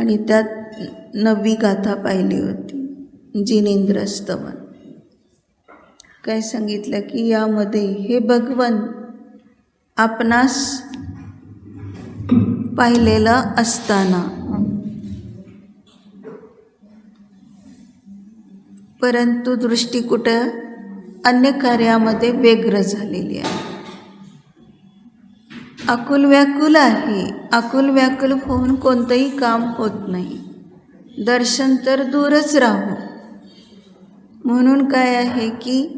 आणि त्यात 9वी गाथा पाहिली होती, जिनेंद्र स्तवन. काय सांगितलं की यामध्ये हे भगवन आपणास पाहिलेलं असताना परंतु दृष्टी कुठं अन्य कार्यामध्ये व्यग्र झालेली आहे. आकुल व्याकुल आहे. आकुल व्याकुल होऊन कोणतंही काम होत नाही. दर्शन तर दूरच राहू. म्हणून काय आहे की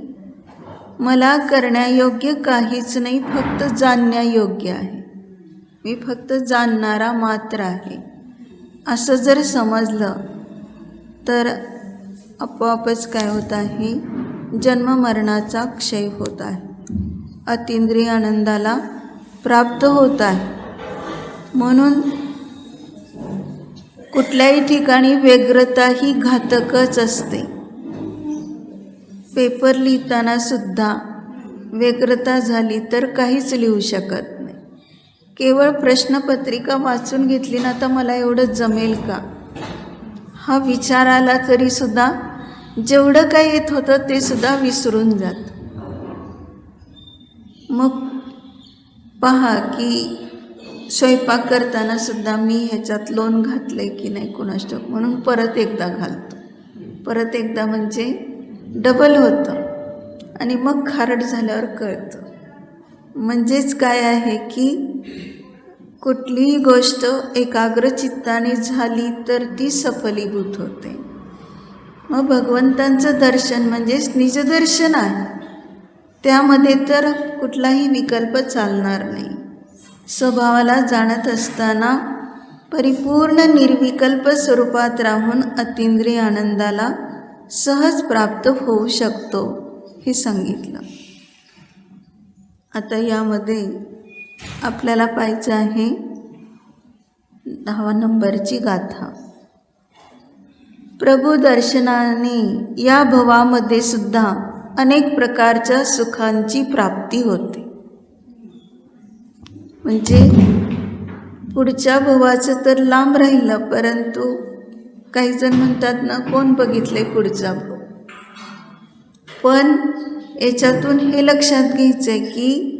मला करण्यायोग्य काहीच नाही, फक्त जाणण्यायोग्य आहे. मी फक्त जाणणारा मात्र आहे असं जर समजलं तर आपोआपच काय होत आहे, जन्ममरणाचा क्षय होत आहे, अतींद्रिय आनंदाला प्राप्त होत आहे. म्हणून कुठल्याही ठिकाणी व्यग्रता ही घातकच असते. पेपर लिहिताना सुद्धा व्यग्रता झाली तर काहीच लिहू शकत नाही. केवळ प्रश्नपत्रिका वाचून घेतली ना तर मला एवढं जमेल का हा विचार आला तरी सुद्धा जेवढं काही येत होतं ते सुद्धा विसरून जात. मग पहा की स्वयंपाक करताना सुद्धा मी ह्याच्यात लोण घातले की नाही कुणास ठाऊक, म्हणून परत एकदा घालतो. परत एकदा म्हणजे डबल होतं आणि मग खारट झाल्यावर कळतं. म्हणजेच काय आहे की कुठलीही गोष्ट एकाग्रचित्ताने झाली तर ती सफलीभूत होते. मग भगवंतांचं दर्शन म्हणजेच निजदर्शन आहे. त्यामध्ये तर कुठलाही विकल्प चालणार नाही. स्वभावाला जाणत असताना परिपूर्ण निर्विकल्प स्वरूपात राहून अतींद्रिय आनंदाला सहज प्राप्त होऊ शकतो हे सांगितलं. आता यामध्ये आपल्याला पाहायचं आहे 10 नंबरची गाथा. प्रभू दर्शनाने या भवामध्ये सुद्धा अनेक प्रकारच्या सुखांची प्राप्ती होते. म्हणजे पुढच्या भवाचं तर लांब राहिलं, परंतु काही जण म्हणतात ना कोण बघितले पुढचा भव. पण याच्यातून हे लक्षात घ्यायचं की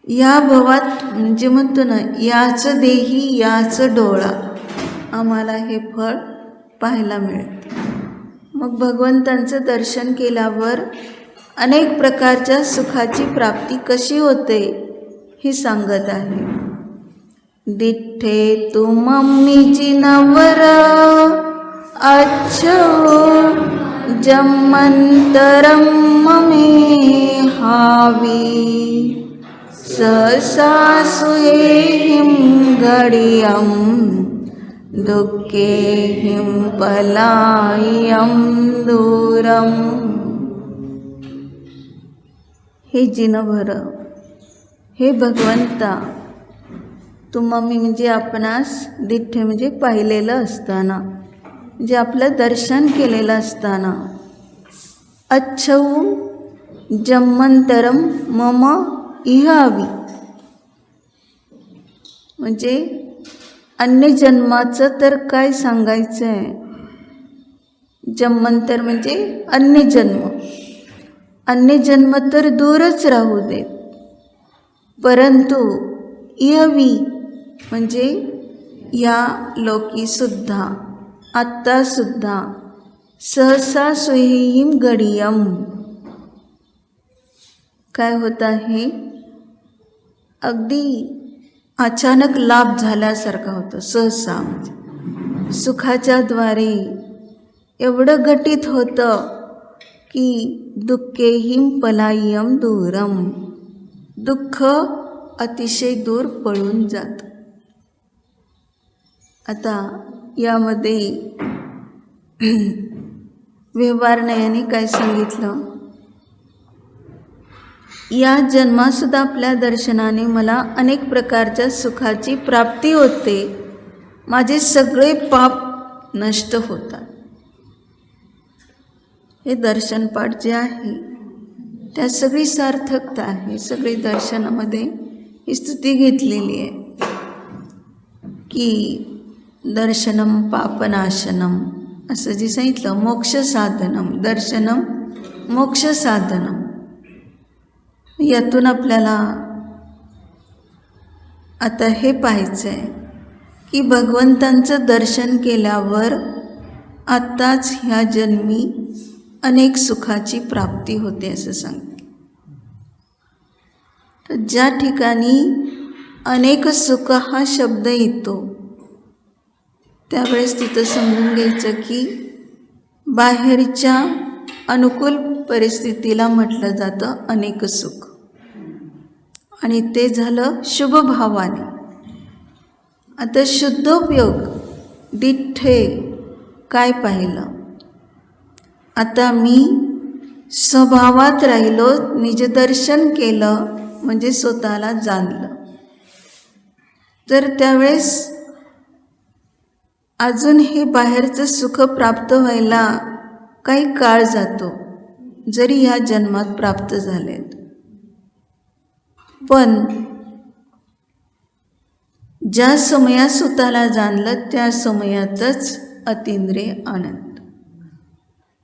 या भवात म्हणजे म्हणतो ना याचं देही याचं डोळा आम्हाला हे फळ पाहायला मिळते. मग भगवंतांचं दर्शन केल्यावर अनेक प्रकारच्या सुखाची प्राप्ती कशी होते हे सांगत आहे. दिठ्ठे तू मम्मीची नवर अच्छो जन्मंतरम ममे हावी ससासुहिं घडियं दुःखेहिं पलायं दूरम. हे जिनभर हे भगवंता तू मम्मी म्हणजे आपणास दिठ्ठे म्हणजे पाहिलेलं असताना म्हणजे आपलं दर्शन केलेलं असताना अच्छौ जन्मंतरम मम इहावी म्हणजे अन्य जन्माचं तर काय सांगायचं आहे. जन्मंतर म्हणजे अन्य जन्म. अन्य जन्म तर दूरच राहू देत, परंतु इहवी म्हणजे या लोकीसुद्धा आत्तासुद्धा सहसा सुहिं घडियम काय होत आहे, अगदी अचानक लाभ झाल्यासारखा होतं. सहसा म्हणजे सुखाच्या द्वारे एवढं घटित होतं की दुःखेहिं पलाय्यं दूरम दुःख अतिशय दूर पळून जातं. आता यामध्ये व्यवहारनयाने काय सांगितलं, या जन्मासुद्धा आपल्या दर्शनाने मला अनेक प्रकारच्या सुखाची प्राप्ती होते. माझे सगळे पाप नष्ट होतात. हे दर्शनपाठ जे आहे त्यात सगळी सार्थकता आहे. सगळी दर्शनामध्ये ही स्तुती घेतलेली आहे की दर्शनम पापनाशनम असं जे सांगितलं, मोक्ष साधनम, दर्शनम मोक्ष साधनम. यातून आपल्याला आता हे पाहायचं आहे की भगवंतांचं दर्शन केल्यावर आत्ताच ह्या जन्मी अनेक सुखाची प्राप्ती होते असं सांगते. तर ज्या ठिकाणी अनेक सुख हा शब्द येतो त्यावेळेस तिथं समजून घ्यायचं की बाहेरच्या अनुकूल परिस्थितीला म्हटलं जातं अनेक सुख, आणि ते झालं शुभ भावाने. आता शुद्धोपयोग डिठ्ठे काय पाहिलं, आता मी स्वभावात राहिलो, निजदर्शन केलं म्हणजे स्वतःला जाणलं. तर त्यावेळेस अजून हे बाहेरचं सुख प्राप्त व्हायला काही काळ जातो, जरी ह्या जन्मात प्राप्त झालेत. पण ज्या समयात स्वतःला जाणलं त्या समयातच अतींद्रिय आनंद,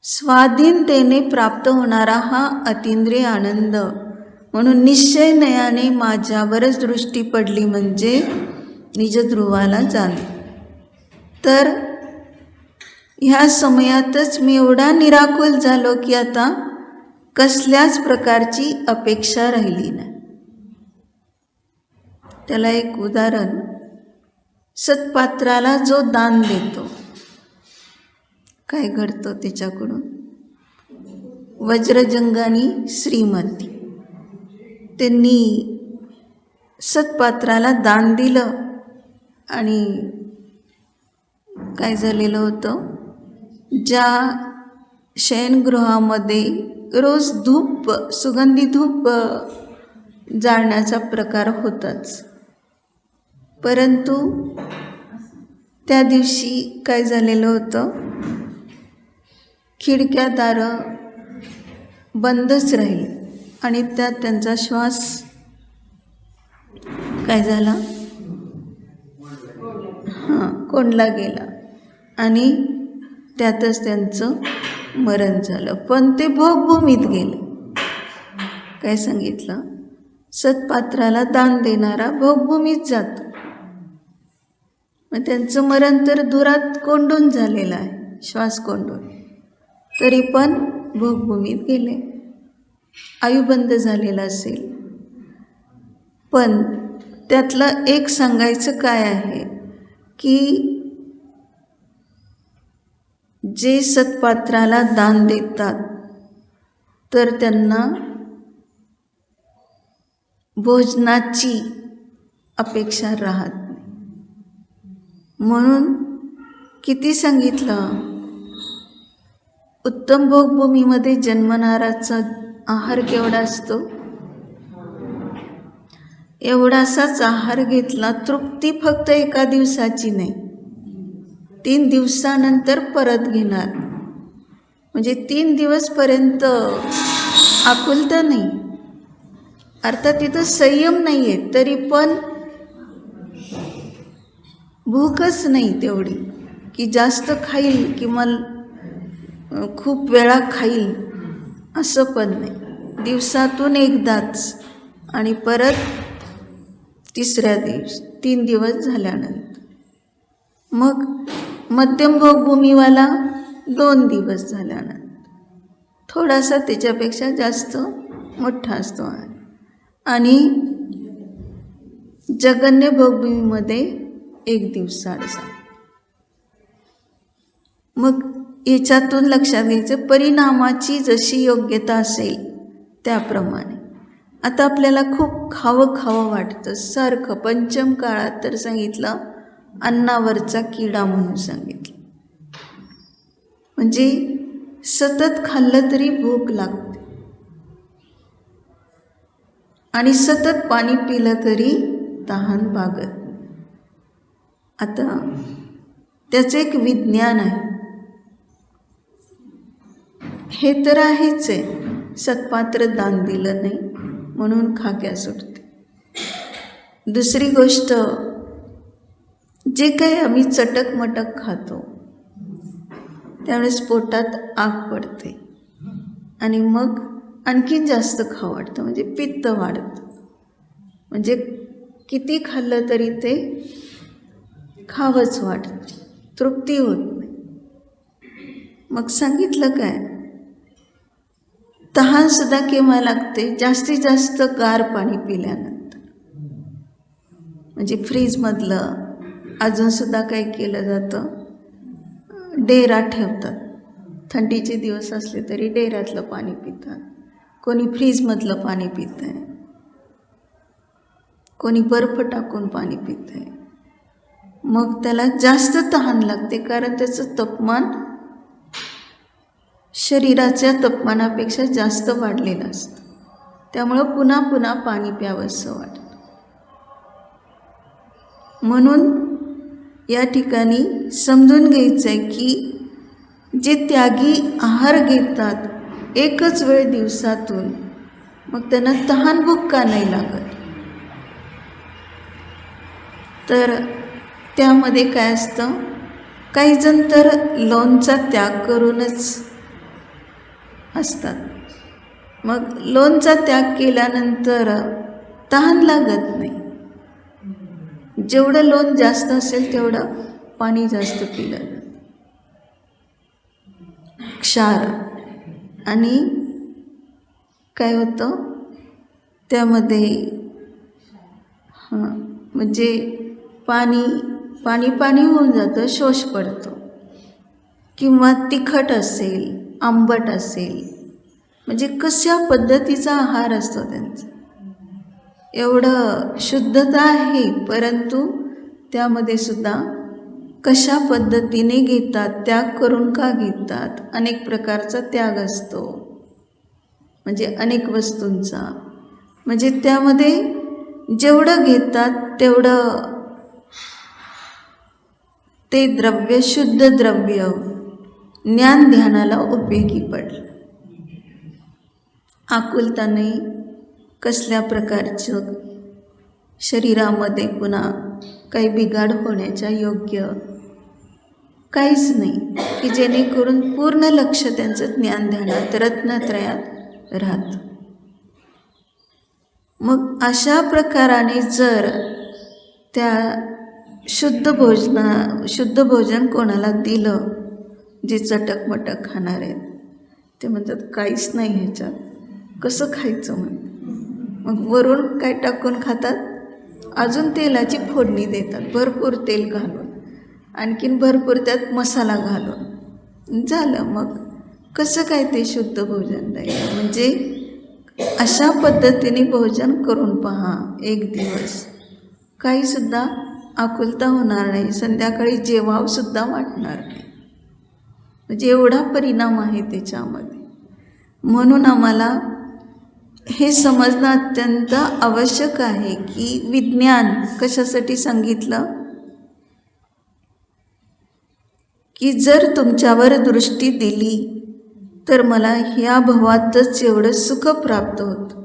स्वाधीनतेने प्राप्त होणारा हा अतींद्रिय आनंद. म्हणून निश्चयनयाने माझ्यावरच दृष्टी पडली म्हणजे निजध्रुवाला जाणे. तर ह्या समयातच मी एवढा निराकुल झालो की आता कसल्याच प्रकारची अपेक्षा राहिली नाही. त्याला एक उदाहरण, सत्पात्राला जो दान देतो काय घडतं त्याच्याकडून? वज्रजंगानी श्रीमती त्यांनी सत्पात्राला दान दिलं आणि काय झालेलं होतं, ज्या शयनगृहामध्ये रोज धूप, सुगंधी धूप जाळण्याचा प्रकार होताच, परंतु त्या दिवशी काय झालेलं होतं, खिडक्या दारं बंदच राहिली आणि त्यात त्यांचा श्वास काय झाला, कोंडला गेला आणि त्यातच त्यांचं मरण झालं. पण ते भोगभूमीत गेले. काय सांगितलं, सत्पात्राला दान देणारा भोगभूमीत जातो. मग त्यांचं मरण तर दुरात कोंडून झालेलं आहे, श्वास कोंडून, तरी पण भोगभूमीत गेले, आयुबंद झालेला असेल. पण त्यातलं एक सांगायचं काय आहे की जे सत्पात्राला दान देतात तर त्यांना भोजनाची अपेक्षा राहत नाही. म्हणून किती सांगितलं, उत्तम भोगभूमीमध्ये जन्मणाराचा आहार केवढा असतो, एवढासाच आहार घेतला, तृप्ती फक्त एका दिवसाची नाही, 3 दिवसानंतर परत घेणार. म्हणजे 3 दिवसपर्यंत आकुलता नाही, अर्थात तिथं संयम नाही आहे, तरी पण भूकच नाही तेवढी की जास्त खाईल किंवा खूप वेळा खाईल असं पण नाही, दिवसातून एकदाच आणि परत तिसऱ्या दिवशी 3 दिवस झाल्यानंतर. मग मध्यम भोगभूमीवाला 2 दिवस झाल्यानंतर, थोडासा त्याच्यापेक्षा जास्त मोठा असतो, आणि जगन्य भोगभूमीमध्ये 1 दिवसाचा. मग याच्यातून लक्षात घ्यायचं, परिणामाची जशी योग्यता असेल त्याप्रमाणे. आता आपल्याला खूप खावं वाटतं सारखं, पंचम काळात तर सांगितलं अन्नावरचा किडा म्हणून सांगितलं, म्हणजे सतत खाल्लं तरी भूक लागते आणि सतत पाणी पिलं तरी तहान भागत. आता त्याचं एक विज्ञान आहे, हे तर आहेच आहे, सत्पात्र दान दिलं नाही म्हणून खाक्या सुटते. दुसरी गोष्ट, जे काही आम्ही चटकमटक खातो त्यावेळेस पोटात आग पडते आणि मग आणखीन जास्त खावं वाटतं, म्हणजे पित्त वाढतं. म्हणजे किती खाल्लं तरी ते खावंच वाटतं, तृप्ती होत नाही. मग सांगितलं काय, तहानसुद्धा केव्हा लागते, जास्तीत जास्त गार पाणी पिल्यानंतर. म्हणजे फ्रीजमधलं अजूनसुद्धा काय केलं जातं, डेरा ठेवतात. थंडीचे दिवस असले तरी डेऱ्यातलं पाणी पितात, कोणी फ्रीजमधलं पाणी पित आहे, कोणी बर्फ टाकून पाणी पित आहे. मग त्याला जास्त तहान लागते, कारण त्याचं तापमान शरीराच्या तापमानापेक्षा जास्त वाढलेलं असतं. त्यामुळं पुन्हा पुन्हा पाणी प्यावंसं वाटतं. म्हणून या ठिकाणी समजून घ्यायचं आहे की जे त्यागी आहार घेतात एकच वेळ दिवसातून, मग त्यांना तहानभूक का नाही लागत. तर त्यामध्ये काय असतं, काही जण तर लोणचा त्याग करूनच असतात. मग लोणचा त्याग केल्यानंतर तहान लागत नाही. जेवढं लोण जास्त असेल तेवढं पाणी जास्त पिलं जातं. क्षार आणि काय होतं त्यामध्ये, म्हणजे पाणी होऊन जातं, शोष पडतो. किंवा तिखट असेल, आंबट असेल, म्हणजे कशा पद्धतीचा आहार असतो त्यांचा. एवढं शुद्धता आहे, परंतु त्यामध्ये सुद्धा कशा पद्धतीने घेतात, त्याग करून का घेतात, अनेक प्रकारचा त्याग असतो, म्हणजे अनेक वस्तूंचा. म्हणजे त्यामध्ये जेवढं घेतात तेवढं ते द्रव्य, शुद्ध द्रव्य ज्ञान ध्यानाला उपयोगी पडलं. आकुलता नाही, कसल्या प्रकारचं शरीरामध्ये पुन्हा काही बिघाड होण्याच्या योग्य काहीच नाही, की जेणेकरून पूर्ण लक्ष त्यांचं ज्ञान ध्यानात, रत्नत्रयात राहतं. मग अशा प्रकाराने जर त्या शुद्ध भोजन कोणाला दिलं, जे चटकमटक खाणार आहेत, ते म्हणतात काहीच नाही ह्याच्यात, कसं खायचं मग वरून काय टाकून खातात, अजून तेलाची फोडणी देतात, भरपूर तेल घालून, आणखीन भरपूर त्यात मसाला घालून, झालं. मग कसं काय ते शुद्ध भोजन राहील. म्हणजे अशा पद्धतीने भोजन करून पहा, एक दिवस काहीसुद्धा आकुलता होणार नाही, संध्याकाळी जेवावंसुद्धा वाटणार नाही. म्हणजे एवढा परिणाम आहे त्याच्यामध्ये. म्हणून आम्हाला हे समजणं अत्यंत आवश्यक आहे की विज्ञान कशासाठी सांगितलं, की जर तुमच्यावर दृष्टी दिली तर मला ह्या भवातच एवढं सुख प्राप्त होतं.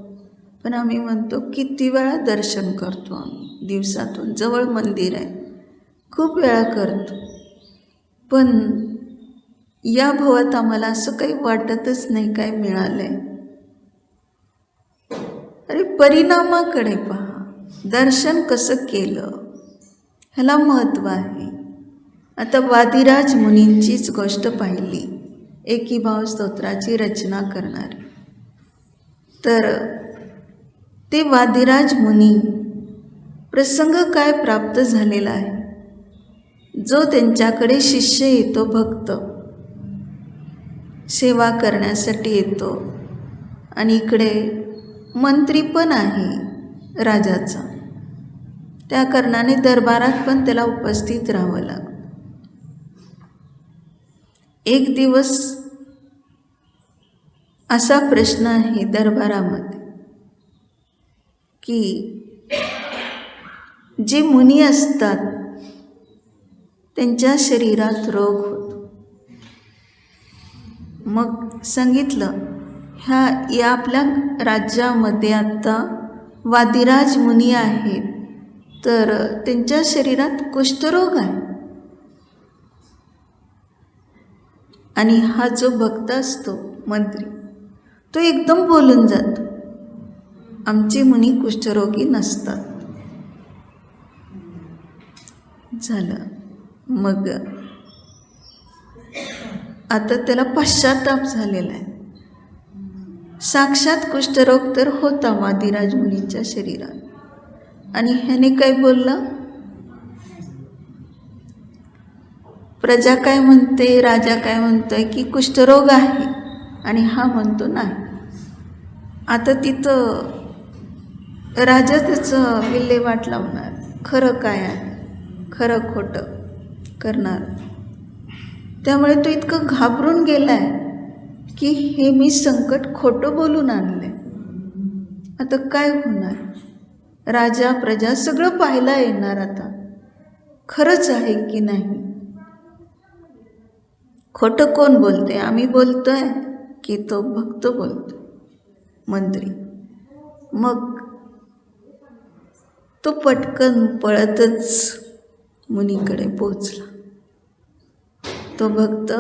पण आम्ही म्हणतो किती वेळा दर्शन करतो आम्ही दिवसातून, जवळ मंदिर आहे, खूप वेळा करतो, पण या भवात आम्हाला असं काही वाटतच नाही काय मिळालं आहे. अरे परिणामाकडे पहा, दर्शन कसं केलं ह्याला महत्त्व आहे. आता वादिराज मुनींचीच गोष्ट पाहिली, एकीभाव स्तोत्राची रचना करणारी. तर ते वादिराज मुनी प्रसंग काय प्राप्त झालेला आहे, जो त्यांच्याकडे शिष्य येतो, भक्त सेवा करण्यासाठी येतो, आणि इकडे मंत्री पण आहे राजाचा, त्या कारणाने दरबारात पण त्याला उपस्थित राहावं लागतं. एक दिवस असा प्रश्न आहे दरबारामध्ये की जे मुनी असतात त्यांच्या शरीरात रोग होतो. मग सांगितलं या आपल्या राज्यामध्ये आता वादिराज मुनी आहेत, तर त्यांच्या शरीरात कुष्ठरोग आहे. आणि हा जो भक्त असतो मंत्री, तो एकदम बोलून जातो, आमचे मुनी कुष्ठरोगी नसतात. झालं. मग आता त्याला पश्चाताप झालेला आहे. साक्षात कुष्ठरोग तर होता वादिराज मुनीच्या शरीरात. आणि ह्याने काय बोलला, प्रजा काय म्हणते, राजा काय म्हणतोय की कुष्ठरोग आहे, आणि हा म्हणतो नाही. आता तिथं राजा त्याचं विल्हेवाट लावणार, खरं काय आहे, खरं खोटं करणार. त्यामुळे तो इतकं घाबरून गेलाय की हे मी संकट खोटं बोलून आणलंय, आता काय होणार. राजा प्रजा सगळं पाहायला येणार, आता खरंच आहे की नाही. खोटं कोण बोलते, आम्ही बोलतोय की तो भक्त बोलतो, मंत्री. मग तो पटकन पळतच मुनीकडे पोचला. तो भक्त,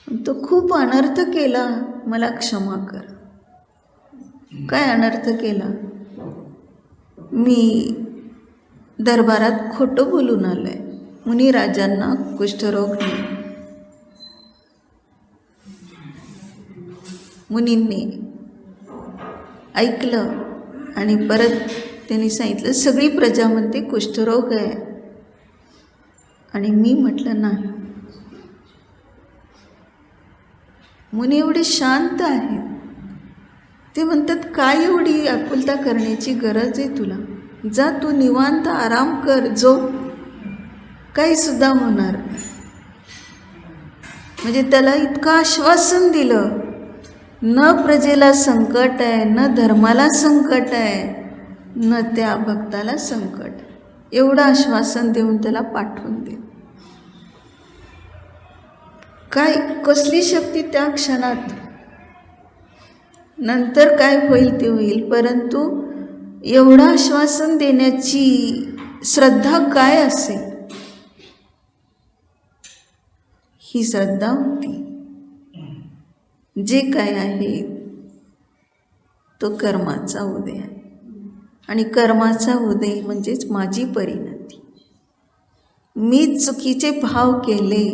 तो खूप अनर्थ केला, मला क्षमा कर. काय अनर्थ केला, मी दरबारात खोटं बोलून आलोय, मुनी राजांना कुष्ठरोग नाही. मुनींनी ऐकलं आणि परत त्यांनी सांगितलं, सगळी प्रजा म्हणते कुष्ठरोग आहे, आणि मी म्हटलं नाही. मुनी एवढे शांत आहेत, ते म्हणतात काय एवढी आकुलता करण्याची गरज आहे तुला, जा तू निवांत आराम कर, झोप, काही सुद्धा होणार नाही. म्हणजे त्याला इतकं आश्वासन दिलं, न प्रजेला संकट आहे, न धर्माला संकट आहे, न त्या भक्ताला संकट, एवढं आश्वासन देऊन त्याला पाठवून दे. काय कसली शक्ती त्या क्षणात. नंतर काय होईल ते होईल, परंतु एवढं आश्वासन देण्याची श्रद्धा काय असेल, ही श्रद्धा होती. जे काय आहे तो कर्माचा उदय आहे, आणि कर्माचा उदय म्हणजेच माझी परिणती. मी चुकीचे भाव केले,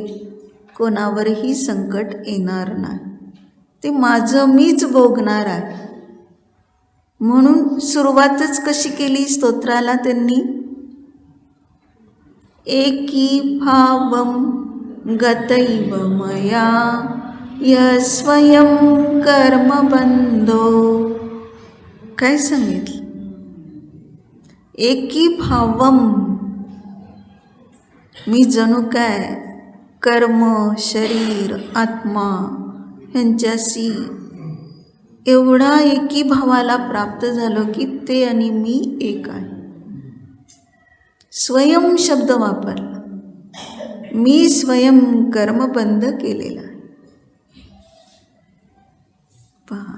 कोणावरही संकट येणार नाही, ते माझं मीच भोगणार आहे. म्हणून सुरुवातच कशी केली स्तोत्राला त्यांनी, एकी भावम गतैव मया य स्वयं कर्मबंधो. काय सांगितलं, एकी भावम, मी जणू काय कर्म, शरीर, आत्मा ह्यांच्याशी एवढा एकी भावाला प्राप्त झालो की ते आणि मी एक आहे. स्वयं शब्द वापरला, मी स्वयं कर्मबंध केलेला आहे. पहा,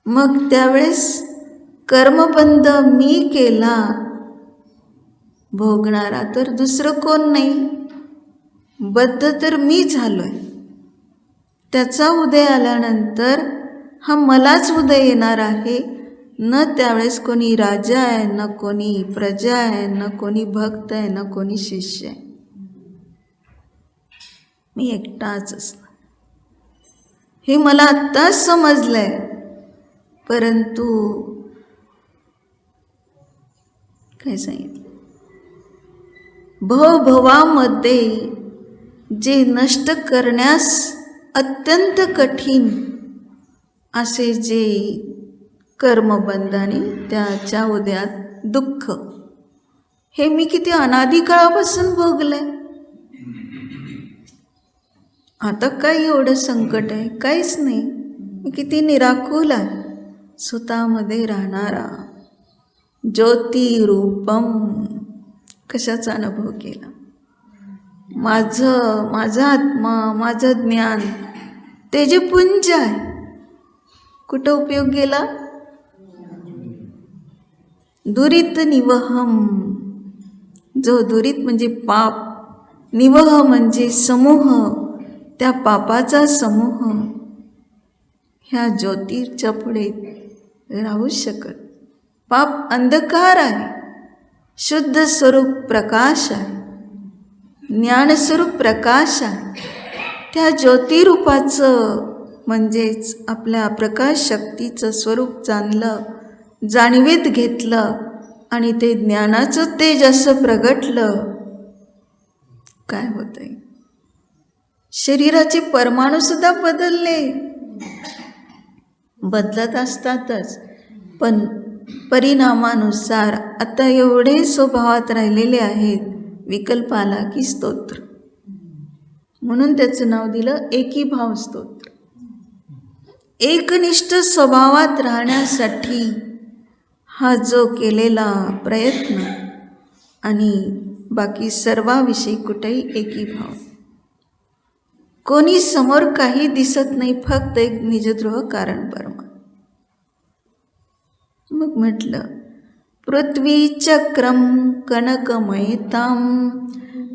मग त्यावेळेस कर्मबंध मी केला, भोगणारा तर दुसरं कोण नाही, बद्ध तर मी झालोय. त्याचा उदय आल्यानंतर हा मलाच उदय येणार आहे. न त्यावेळेस कोणी राजा आहे, न कोणी प्रजा आहे, न कोणी भक्त आहे, न कोणी शिष्य आहे, मी एकटाच असणार. हे मला आत्ताच समजलंय, परंतु काय सांगितलं, भवभवामध्ये जे नष्ट करण्यास अत्यंत कठीण असे जे कर्मबंध आणि त्याच्या उदयात दुःख, हे मी किती अनादी काळापासून भोगलंय. आता काय एवढं संकट आहे, काहीच नाही. मी किती निराकुल आहे, स्वतःमध्ये राहणारा ज्योती रूपम. कशाचा अनुभव केला, माझा आत्मा, माझं ज्ञान ते जे पुंज आहे, कुठं उपयोग गेला, दुरित निवहम, जो दुरित म्हणजे पाप, निवह म्हणजे समूह, त्या पापाचा समूह ह्या ज्योतीच्या पुढे राहू शकत. पाप अंधकार आहे, शुद्ध स्वरूप प्रकाश आहे, ज्ञानस्वरूप प्रकाश आहे. त्या ज्योतिरूपाचं म्हणजेच आपल्या प्रकाश शक्तीचं स्वरूप जाणलं, जाणीवेत घेतलं आणि ते ज्ञानाचं तेज असं प्रगटलं. काय होतंय? शरीराचे परमाणूसुद्धा बदलले, बदलत असतातच, पण परिणामानुसार आता एवढे स्वभावात राहिलेले आहेत. विकल्प आला की स्तोत्र, म्हणून त्याचं नाव दिलं एकीभाव स्तोत्र. एकनिष्ठ स्वभावात राहण्यासाठी हा जो केलेला प्रयत्न आणि बाकी सर्वाविषयी कुठेही एकीभाव. कोणी समोर काही दिसत नाही, फक्त एक निजध्रुव कारण परमा. मग म्हटलं पृथ्वी चक्रम कनकमयताम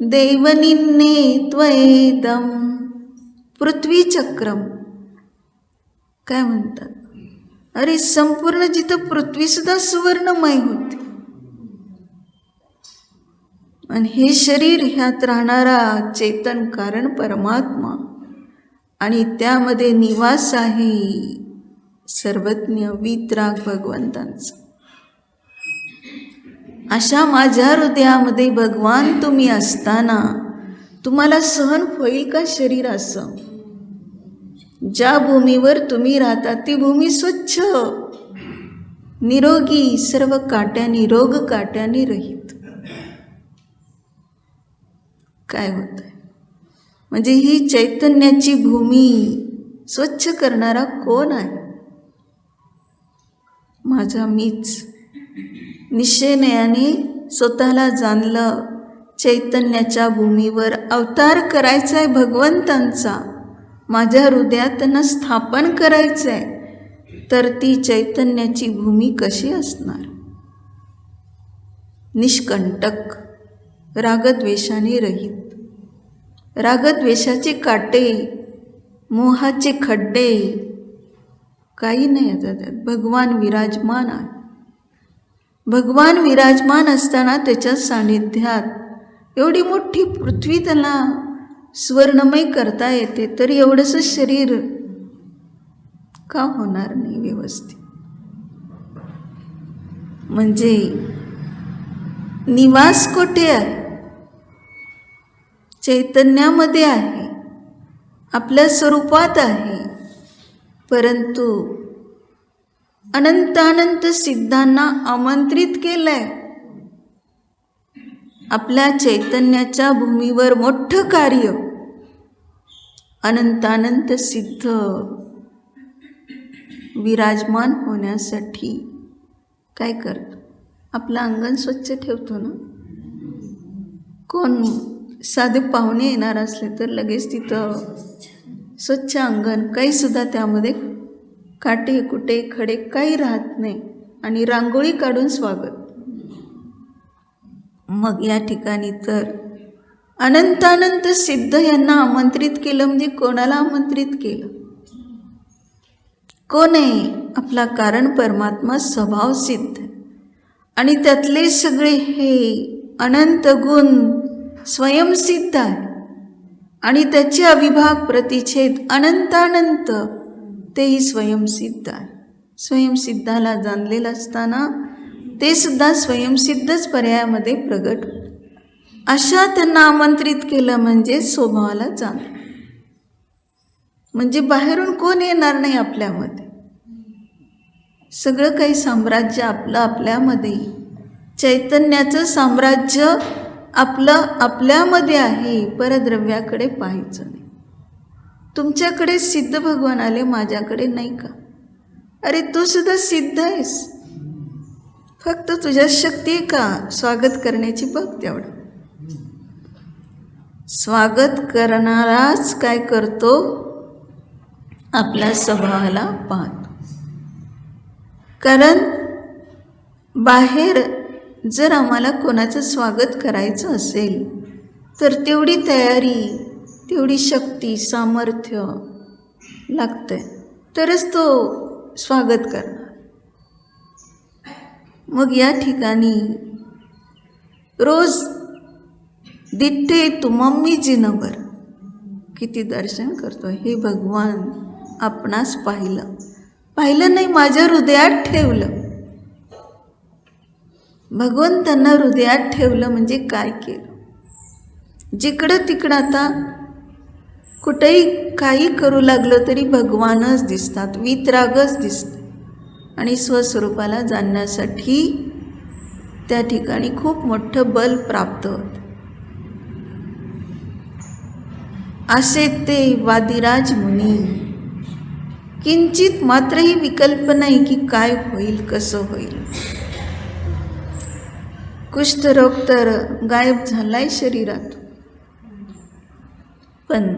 देवनिन्ने त्वयेदम. पृथ्वी चक्रम काय म्हणतात? अरे संपूर्ण जिथं पृथ्वी सुद्धा सुवर्णमय होते आणि हे शरीर ह्यात राहणारा चेतन कारण परमात्मा आणि त्यामध्ये निवास आहे सर्वज्ञ वीतराग भगवंतांचा. अशा माझ्या हृदयामध्ये भगवान तुम्ही असताना तुम्हाला सहन होईल का शरीर असं? ज्या भूमीवर तुम्ही राहता ती भूमी स्वच्छ, निरोगी, सर्व काट्यानी रोग काट्यानी रहित. काय होत आहे? म्हणजे ही चैतन्याची भूमी स्वच्छ करणारा कोण आहे? माझा मीच. निश्चयाने स्वतःला जाणलं, चैतन्याच्या भूमीवर अवतार करायचा आहे भगवंतांचा, माझ्या हृदयात त्यांना स्थापन करायचं आहे. तर ती चैतन्याची भूमी कशी असणार? निष्कंटक, रागद्वेषाने रहित. रागद्वेषाचे काटे, मोहाचे खड्डे काही नाही आता त्यात. भगवान विराजमान आहे. भगवान विराजमान असताना त्याच्या सानिध्यात एवढी मोठी पृथ्वी त्याला स्वर्णमय करता येते, तर एवढंसं शरीर का होणार नाही व्यवस्थित? म्हणजे निवास कुठे आहे? चैतन्यामध्ये आहे, आपल्या स्वरूपात आहे. परंतु अनंतानंत सिद्धांना आमंत्रित केलंय. आपल्या चैतन्याच्या भूमीवर मोठं कार्य. अनंतानंत सिद्ध विराजमान होण्यासाठी काय करतो? आपलं अंगण स्वच्छ ठेवतो ना. कोण साधे पाहुणे येणार असले तर लगेच तिथं स्वच्छ अंगण, काही सुद्धा त्यामध्ये काटे कुटे खडे काही राहत नाही आणि रांगोळी काढून स्वागत. मग या ठिकाणी तर अनंतानंत सिद्ध यांना आमंत्रित केलं. म्हणजे कोणाला आमंत्रित केलं? कोण आहे? आपला कारण परमात्मा स्वभाव सिद्ध आणि त्यातले सगळे हे अनंत गुण स्वयंसिद्ध आहे आणि त्याचे अविभाग प्रतिच्छेद अनंतानंत तेही स्वयंसिद्ध आहे. स्वयंसिद्धाला जाणलेलं असताना ते सुद्धा स्वयंसिद्धच पर्यायामध्ये प्रगट होतं. अशा त्यांना आमंत्रित केलं म्हणजे स्वभावाला जाण. म्हणजे बाहेरून कोण येणार नाही आपल्यामध्ये. सगळं काही साम्राज्य आपलं आपल्यामध्ये, चैतन्याचं साम्राज्य आपलं आपल्यामध्ये आहे. परद्रव्याकडे पाहायचं नाही. तुमच्याकडे सिद्ध भगवान आले, माझ्याकडे नाही का? अरे तू सुद्धा सिद्ध आहेस, फक्त तुझ्या शक्ती आहे का स्वागत करण्याची? बघ तेवढं. स्वागत करणाराच काय करतो? आपल्या स्वभावाला पाहतो. कारण बाहेर जर आम्हाला कोणाचं स्वागत करायचं असेल तर तेवढी तयारी, तेवढी शक्ती, सामर्थ्य लागतंय, तरच तो स्वागत करणार. मग या ठिकाणी रोज दिठे तू मम्मी जिनभर किती दर्शन करतो. हे भगवान आपणास पाहिलं नाही, माझ्या हृदयात ठेवलं. भगवंतांना हृदयात ठेवलं म्हणजे काय केलं? जिकडं तिकडं आता कुठेही काही करू लागलं तरी भगवानच दिसतात, वीतरागच दिसते. आणि स्वस्वरूपाला जाणण्यासाठी त्या ठिकाणी खूप मोठं बल प्राप्त होतं. असे ते वादिराज मुनी किंचित मात्रही विकल्प नाही की काय होईल, कसं होईल. कुष्ठरोग तर गायब झालाय शरीरात, पण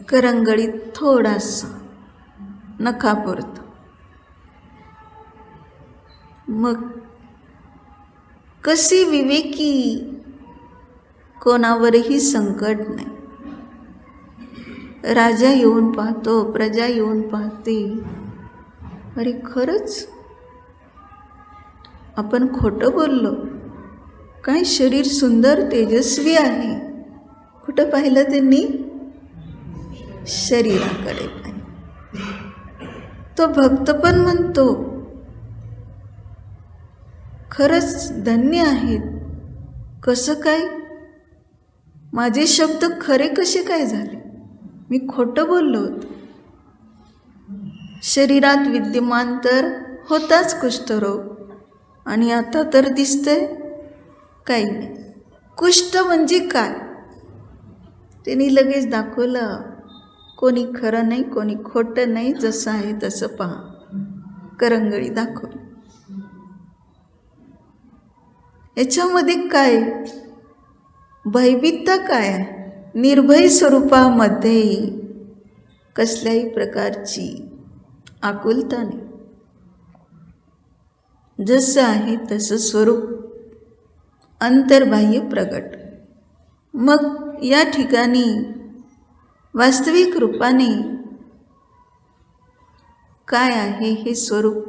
करंगळीत थोडासा नखापुरतं. मग कशी विवेकी, कोणावरही संकट नाही. राजा येऊन पाहतो, प्रजा येऊन पाहते, अरे खरंच आपण खोटं बोललो, काय शरीर सुंदर तेजस्वी आहे. कुठं पाहिलं त्यांनी? शरीराकडे पाहिलं. तो भक्त पण म्हणतो खरंच धन्य आहेत. कसं काय? माझे शब्द खरे कसे काय झाले? मी खोटं बोललो होतो. शरीरात विद्यमान तर होताच कुष्ठरोग, आणि आता तर दिसतंय काही नाही. कुष्ठ म्हणजे काय त्यांनी लगेच दाखवलं. कोणी खरं नाही, कोणी खोटं नाही, जसं आहे तसं पहा. करंगळी दाखवली. याच्यामध्ये काय भयभीतता काय आहे? निर्भय स्वरूपामध्ये कसल्याही प्रकारची आकुलता नाही. जसं आहे तसं स्वरूप अंतर्बाह्य प्रगट. मग या ठिकाणी वास्तविक रूपाने काय आहे हे स्वरूप?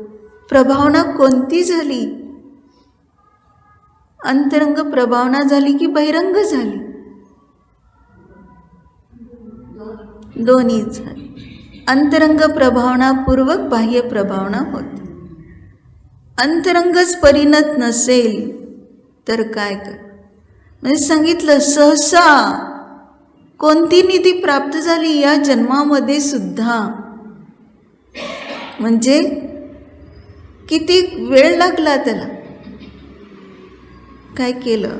प्रभावना कोणती झाली? अंतरंग प्रभावना झाली की बहिरंग झाली? दोन्ही झाली. अंतरंग प्रभावनापूर्वक बाह्य प्रभावना होते. अंतरंगच परिणत नसेल तर काय कर? म्हणजे सांगितलं सहसा कोणती निधी प्राप्त झाली या जन्मामध्ये सुद्धा, म्हणजे किती वेळ लागला त्याला. काय केलं?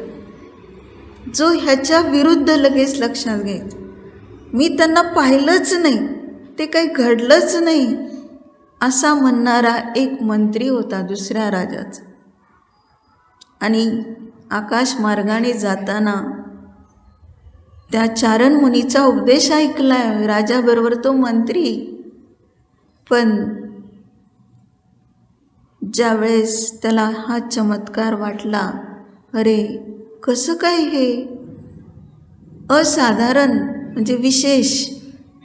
जो ह्याच्या विरुद्ध लगेच लक्षात घ्यायचं. मी त्यांना पाहिलंच नाही, ते काही घडलंच नाही, असा म्हणणारा एक मंत्री होता दुसऱ्या राजाचा. आणि आकाश मार्गाने जाताना त्या चारण मुनीचा उपदेश ऐकलाय राजाबरोबर तो मंत्री. पण ज्यावेळेस त्याला हा चमत्कार वाटला, अरे कसं काय हे असाधारण, म्हणजे विशेष,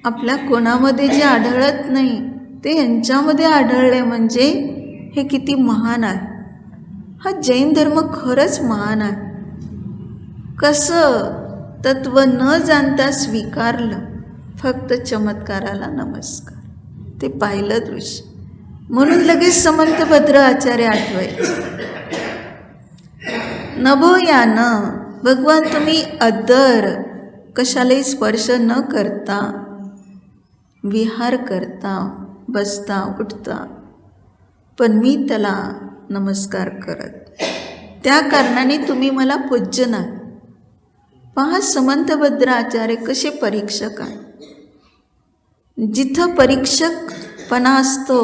आपल्या कोणामध्ये जे आढळत नाही ते यांच्यामध्ये आढळले, म्हणजे हे किती महान आहे. हा जैन धर्म खरंच महान आहे. कसं तत्व न जाणता स्वीकारलं, फक्त चमत्काराला नमस्कार. ते पाहिलं दृश्य म्हणून लगेच समंतभद्र आचार्य आठवायचे. नभो यानं, भगवान तुम्ही अद्दर कशालाही स्पर्श न करता विहार करता, बसता, उठता, पण मी त्याला नमस्कार करत, त्या कारणाने तुम्ही मला पूज्य नाही. पहा समंतभद्र आचार्य कसे परीक्षक आहे. जिथं परीक्षकपणा असतो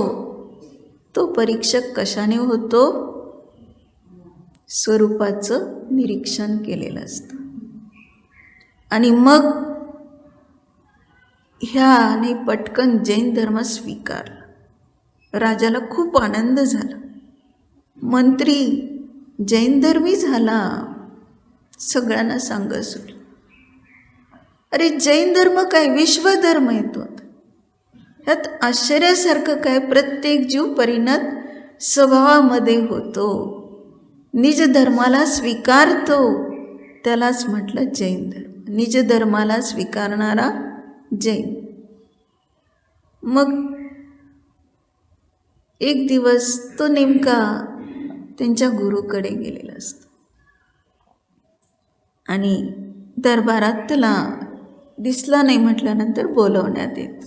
तो परीक्षक कशाने होतो? स्वरूपाचं निरीक्षण केलेलं असतं. आणि मग ह्याने पटकन जैन धर्म स्वीकारला. राजाला खूप आनंद झाला. मंत्री जैन धर्मी झाला, सगळ्यांना सांगत सुटलं. अरे जैन धर्म काय, विश्वधर्म येतो. ह्यात आश्चर्यासारखं काय, प्रत्येक जीव परिणत स्वभावामध्ये होतो, निज धर्माला स्वीकारतो, त्यालाच म्हटलं जैन धर्म. निज धर्माला स्वीकारणारा जैन. मग एक दिवस तो नेमका त्यांच्या गुरुकडे गेलेला असतो आणि दरबारात त्याला दिसला नाही म्हटल्यानंतर बोलवण्यात येत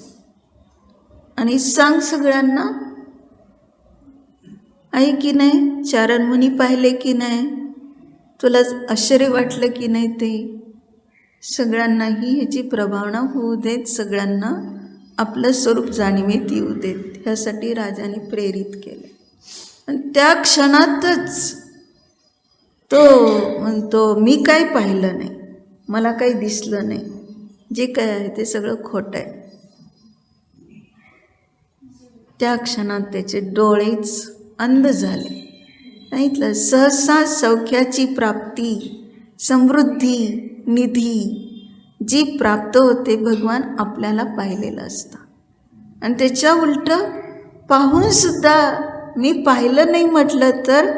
आणि सांग सगळ्यांना, आहे की नाही, चारणमुनी पाहिले की नाही, तुला आश्चर्य वाटलं की नाही, ते सगळ्यांनाही ह्याची प्रभावना होऊ देत, सगळ्यांना आपलं स्वरूप जाणीवेत येऊ देत, ह्यासाठी राजाने प्रेरित केले. आणि त्या क्षणातच तो म्हणतो, मी काय पाहिलं नाही, मला काही दिसलं नाही, जे काय आहे ते सगळं खोटं आहे. त्या क्षणात त्याचे डोळेच अंध झाले. सांगितलं, सहसा सौख्याची प्राप्ती, समृद्धी, निधी जी प्राप्त होते, भगवान आपल्याला पाहिलेलं असतं. आणि त्याच्या उलट पाहून सुद्धा मी पाहिलं नाही म्हटलं तर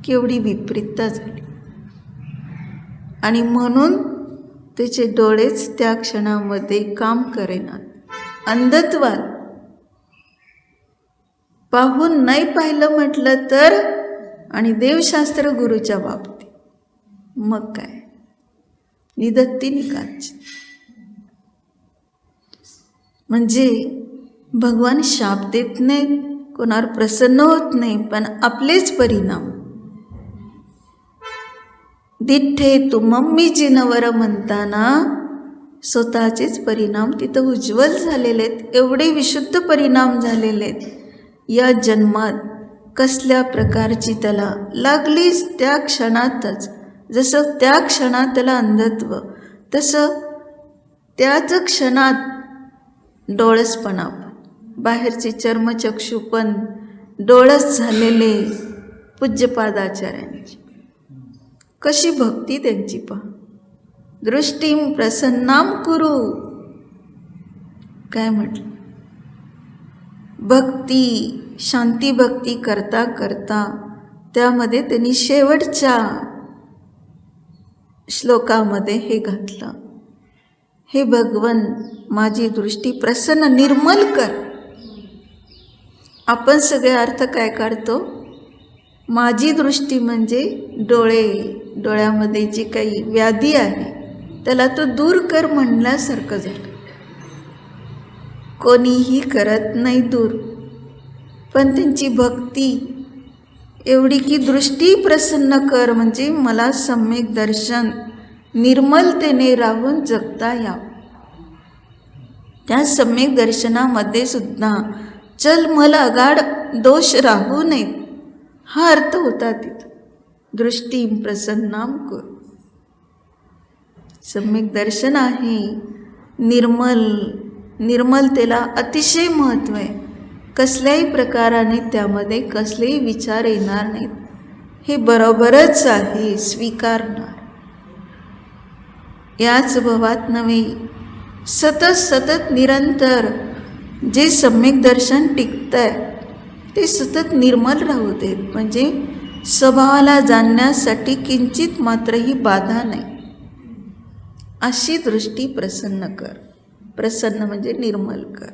केवढी विपरीतता झाली. आणि म्हणून त्याचे डोळेच त्या क्षणामध्ये काम करेनात. अंधत्वात पाहून नाही पाहिलं म्हटलं तर, आणि देवशास्त्र गुरुच्या बाबतीत मग काय, निदत्ती निकाच. म्हणजे भगवान शाप देत नाहीत, कोणावर प्रसन्न होत नाही, पण आपलेच परिणाम. दिठ्ठे तू मम्मी जिनवर म्हणताना स्वतःचेच परिणाम तिथं उज्ज्वल झालेले आहेत, एवढे विशुद्ध परिणाम झालेले आहेत. या जन्मात कसल्या प्रकारची त्याला लागलीच त्या क्षणातच, जसं त्या क्षणात त्याला अंधत्व, तसं त्याच क्षणात डोळसपणा पण, बाहेरचे चर्मचक्षु पण डोळस झालेले पूज्यपादाचार्यांची. कशी भक्ती त्यांची पहा. दृष्टीम प्रसन्नाम कुरु, काय म्हटलं, भक्ती, शांती भक्ती करता करता त्यामध्ये त्यांनी शेवटच्या श्लोकामध्ये हे घातलं, हे भगवन माझी दृष्टी प्रसन्न निर्मल कर. आपण सगळे अर्थ काय काढतो, माझी दृष्टी म्हणजे डोळे, डोळ्यामध्ये जी काही व्याधी आहे त्याला तो दूर कर म्हणल्यासारखं झालं. कोणीही करत नाही दूर, पण त्यांची भक्ती एवढी की दृष्टी प्रसन्न कर, म्हणजे मला सम्यक दर्शन निर्मलतेने राहून जगता यावं. त्या सम्यक दर्शनामध्ये सुद्धा चलमल अगाढ दोष राहू नयेत, हा अर्थ होता तिथं. दृष्टी प्रसन्नाम कर, सम्यक दर्शन आहे, निर्मल, निर्मलतेला अतिशय महत्त्व आहे. कसल्याही प्रकाराने त्यामध्ये कसलेही विचार येणार नाहीत, हे बरोबरच आहे, स्वीकारणार. याच भवात नव्हे, सतत सतत निरंतर जे सम्यक दर्शन टिकतंय ते सतत निर्मल राहू देत, म्हणजे स्वभावाला जाणण्यासाठी किंचित मात्रही बाधा नाही. अशी दृष्टी प्रसन्न कर. प्रसन्न म्हणजे निर्मल कर,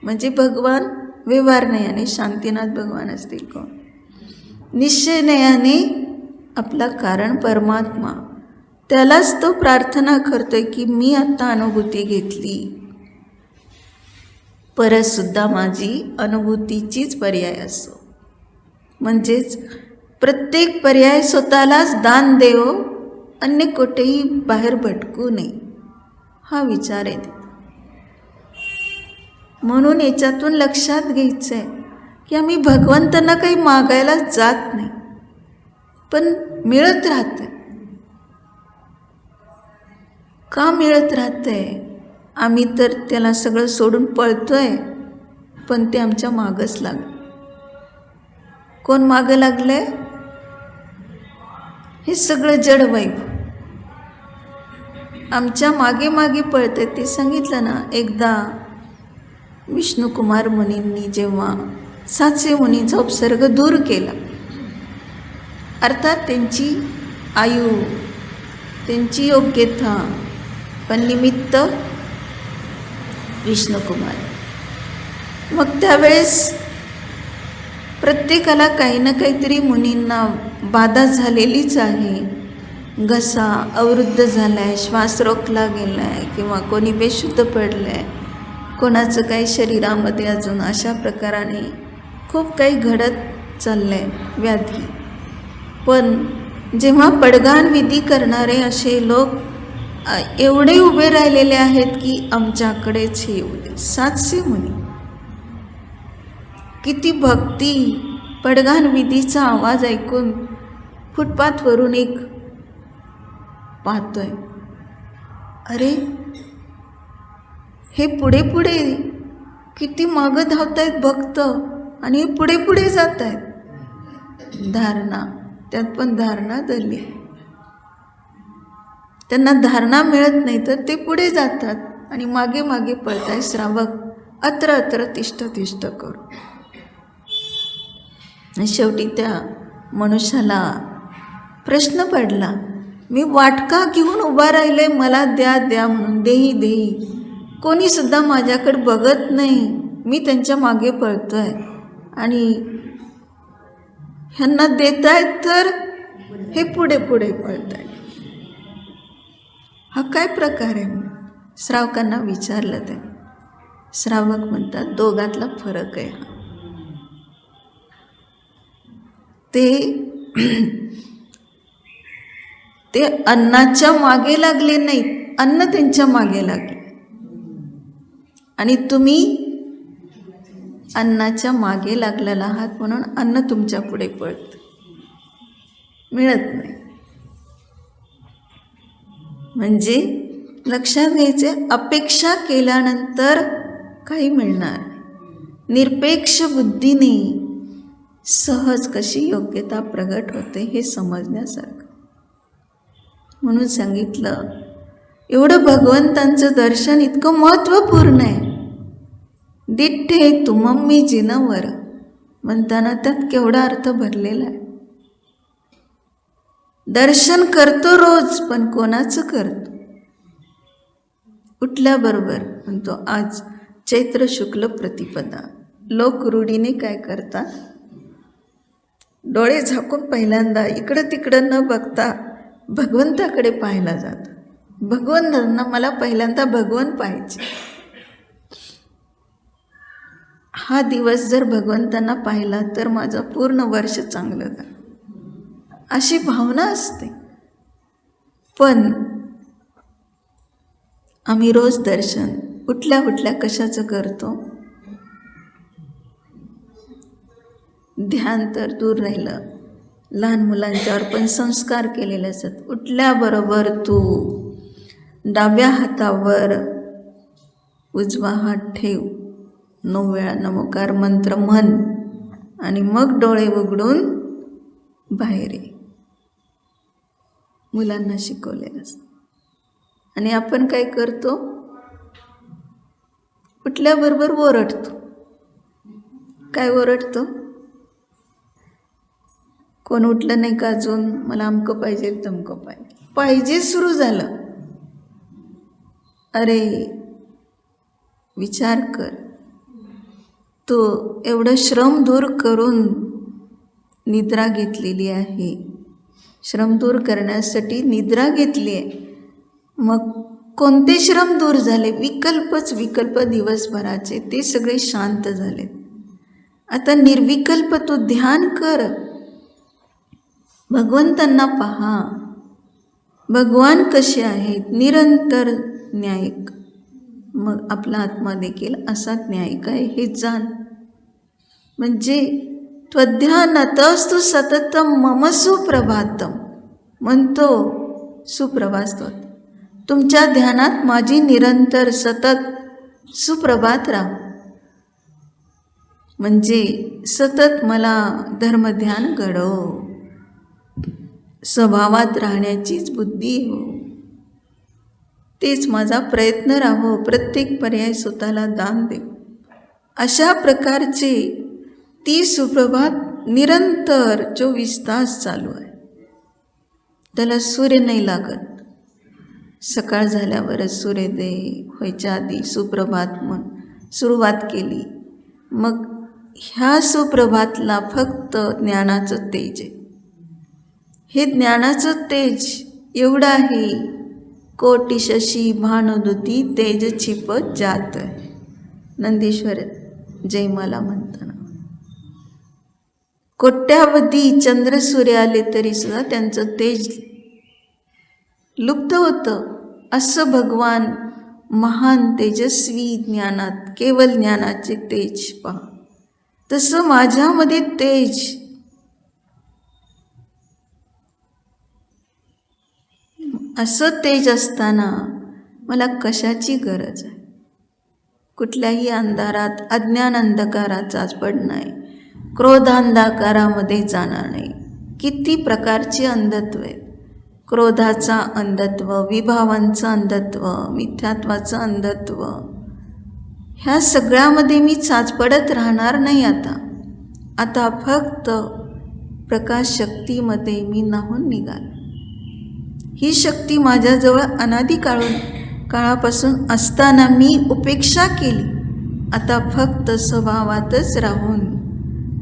म्हणजे भगवान व्यवहारनयाने, शांतीनाथ भगवान असतील कोण, निश्चयनयाने आपला कारण परमात्मा, त्यालाच तो प्रार्थना करतोय की मी आत्ता अनुभूती घेतली, परतसुद्धा माझी अनुभूतीचीच पर्याय असो. म्हणजेच प्रत्येक पर्याय स्वतःलाच दान देव, अन्य कुठेही बाहेर भटकू नये, हा विचार आहे. म्हणून याच्यातून लक्षात घ्यायचं आहे की आम्ही भगवंतांना काही मागायला जात नाही, पण मिळत राहतंय. का मिळत राहतंय? आम्ही तर त्याला सगळं सोडून पळतोय, पण ते आमच्या मागच लागलं. कोण मागं लागले? हे सगळं जड वैभव आमच्या मागे मागे पळते. ते सांगितलं ना, एकदा विष्णुकुमार मुनींनी जेव्हा 700 मुनींचा उपसर्ग दूर केला, अर्थात त्यांची आयु, त्यांची योग्यता, पण निमित्त विष्णुकुमार. मग त्यावेळेस प्रत्येकाला काही ना काहीतरी मुनींना बाधा झालेलीच आहे. घसा अवरुद्ध झाला आहे, श्वास रोखला गेला आहे, किंवा कोणी बेशुद्ध पडलं आहे, कोणाचं काही शरीरामध्ये अजून अशा प्रकाराने खूप काही घडत चाललं आहे, व्याधी. पण जेव्हा पडगाण विधी करणारे असे लोक एवढे उभे राहिलेले आहेत की आमच्याकडेच हे येऊ दे. 700 मुनी, किती भक्ती. पडगाण विधीचा आवाज ऐकून फुटपाथवरून एक पाहतोय, अरे हे पुढे पुढे किती मागं धावतायत भक्त, आणि पुढे पुढे जात आहेत. धारणा, त्यात पण धारणा धरली. त्यांना धारणा मिळत नाही तर ते पुढे जातात आणि मागे मागे पळताय. श्रावक अत्र अत्र तिष्ठ तिष्ठ करू. शेवटी त्या मनुष्याला प्रश्न पडला, मी वाटका घेऊन उभा राहिले, मला द्या द्या म्हणून, देही देही. कोणी सुद्धा माझ्याकडे बघत नाही, मी त्यांच्या मागे पळतोय आणि ह्यांना देतायत तर हे पुढे पुढे पळतायत. हा काय प्रकार आहे? श्रावकांना विचारलं. ते श्रावक म्हणतात, दोघातला फरक आहे हा. ते अन्नाच्या मागे लागले नाहीत, अन्न त्यांच्या मागे लागले. आणि तुम्ही अन्नाच्या मागे लागलेला आहात म्हणून अन्न तुमच्या पुढे पळतं, मिळत नाही. म्हणजे लक्षात घ्यायचे, अपेक्षा केल्यानंतर काही मिळणार. निरपेक्ष बुद्धीने सहज कशी योग्यता प्रगट होते हे समजण्यासारखं. म्हणून सांगितलं, एवढं भगवंतांचं दर्शन इतकं महत्त्वपूर्ण आहे. दिठ्ठे तुमम्मी जिनवर म्हणताना त्यात केवढा अर्थ भरलेला आहे. दर्शन करतो रोज, पण कोणाचं करतो? उठल्याबरोबर म्हणतो, आज चैत्र शुक्ल प्रतिपदा. लोक रूढीने काय करतात, डोळे झाकून पहिल्यांदा इकडं तिकडं न बघता भगवंताकडे पाहायला जातात. भगवंतांना मला पहिल्यांदा भगवान पाहायचे. हा दिवस जर भगवंतांना पाहिला तर माझं पूर्ण वर्ष चांगलं झालं, अशी भावना असते. पण आम्ही रोज दर्शन उठल्या उठल्या कशाचं करतो? ध्यान तर दूर राहिलं, लहान मुलांच्यावर पण संस्कार केलेले असतात. उठल्याबरोबर तू डाव्या हातावर उजवा हात ठेव, 9 वेळा नमोकार मंत्र म्हण, आणि मग डोळे उघडून बाहेर ये. मुलांना शिकवलेलं असतं. आणि आपण काय करतो? उठल्याबरोबर ओरडतो. काय ओरडतो? कोण उठलं नाही का अजून, मला अमकं पाहिजे तमकं पाहिजे. पाहिजे सुरू झालं. अरे विचार कर, तो एवढं श्रम दूर करून निद्रा घेतलेली आहे. श्रम दूर करण्यासाठी निद्रा घेतली आहे. मग कोणते श्रम दूर झाले? विकल्प दिवसभराचे, ते सगळे शांत झाले. आता निर्विकल्प तू ध्यान कर, भगवंतांना पहा. भगवान कसे आहेत? निरंतर न्यायिक. मग आपला आत्मा देखील असाच न्यायिक आहे हे जाण. म्हणजे त्वध्यानतस्तु सततम मम सुप्रभातम म्हणतो सुप्रभात स्तोत्र. तुमच्या ध्यानात माझी निरंतर सतत सुप्रभात राह. म्हणजे सतत मला धर्मध्यान घडव, स्वभावात राहण्याचीच बुद्धी हो. तेच माझा प्रयत्न राहो, प्रत्येक पर्याय स्वतःला दान दे. अशा प्रकारचे 30 सुप्रभात निरंतर 24 तास चालू आहे. त्याला सूर्य नाही लागत. सकाळ झाल्यावरच सूर्योदय व्हायच्या आधी सुप्रभात म्हणून सुरुवात केली. मग ह्या सुप्रभातला फक्त ज्ञानाचं तेज आहे. हे ज्ञानाचं तेज एवढं आहे, कोटी शशी भानुदुती तेज छिपत जात. नंदीश्वर जयमाला म्हणताना कोट्यावधी चंद्र सूर्य आले तरी सुद्धा त्यांचं तेज लुप्त होतं. असं भगवान महान तेजस्वी ज्ञानात, केवळ ज्ञानाचे तेज पहा. तसं माझ्यामध्ये तेज, असं तेज असताना मला कशाची गरज आहे? कुठल्याही अंधारात, अज्ञान अंधकाराचाच पडणार नाही, क्रोधांधकारामध्ये जाणार नाही. किती प्रकारचे अंधत्व आहेत. क्रोधाचा अंधत्व, विभावांचं अंधत्व, मिथ्यात्वाचं अंधत्व, ह्या सगळ्यामध्ये मी चाचपडत राहणार नाही. आता फक्त प्रकाश शक्तीमध्ये मी न्हाऊन निघाल. ही शक्ती माझ्याजवळ अनादी काळापासून असताना मी उपेक्षा केली. आता फक्त स्वभावातच राहून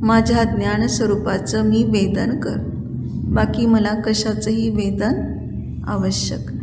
माझ्या ज्ञानस्वरूपाचं मी वेदन कर. बाकी मला कशाचंही वेदन आवश्यक नाही.